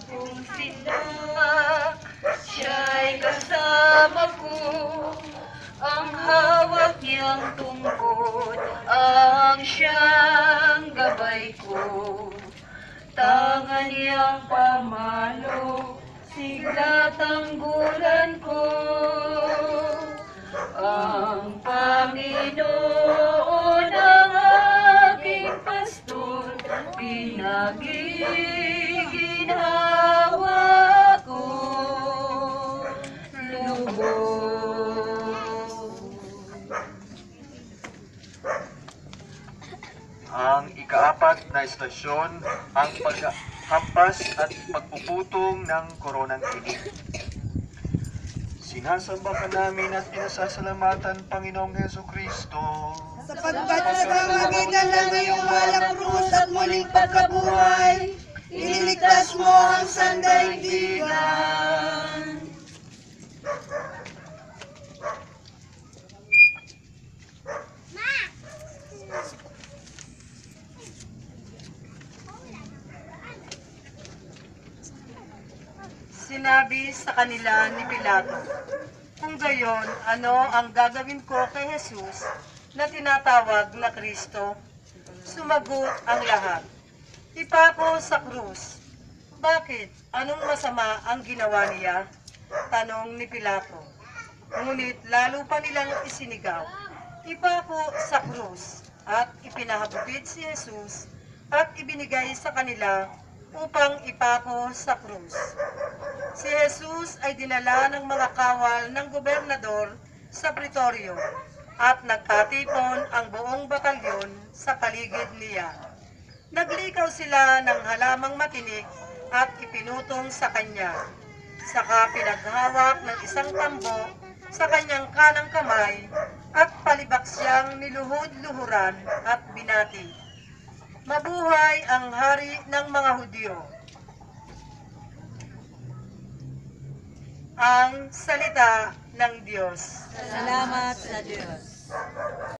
Kung sila, siya'y kasama ko, ang hawak niyang tungkod, ang siyang gabay ko. Tangan niyang pamalo, sigla tanggulan ko. Ang Panginoon ang aking pastor, pinagiginhawa ko. Lubos. Ang ikaapat na istasyon, ang paghampas at pagpuputong ng koronang tinig. Sinasamba ka namin at pinasasalamatan, Panginoong Hesukristo, Sapagkat sa pamamagitan ng iyong malang krus at muling pagkabuhay, iniligtas mo ang sandaigdigan. Sinabi sa kanila ni Pilato, "Kung gayon, ano ang gagawin ko kay Jesus na tinatawag na Kristo?" Sumagot ang lahat, "Ipako sa krus." "Bakit? Anong masama ang ginawa niya?" tanong ni Pilato. Ngunit lalo pa nilang isinigaw, "Ipako sa krus." At ipinahabupit si Jesus at ibinigay sa kanila upang ipako sa krus. Si Jesus ay dinala ng mga kawal ng gobernador sa pretorio at nagpatipon ang buong batalyon sa paligid niya. Naglikaw sila ng halamang matinik at ipinutong sa kanya. Saka pinaghawak ng isang tambo sa kanyang kanang kamay at palibak siyang niluhod-luhuran at binati. Mabuhay ang hari ng mga Hudyo. Ang salita ng Diyos. Salamat sa Diyos.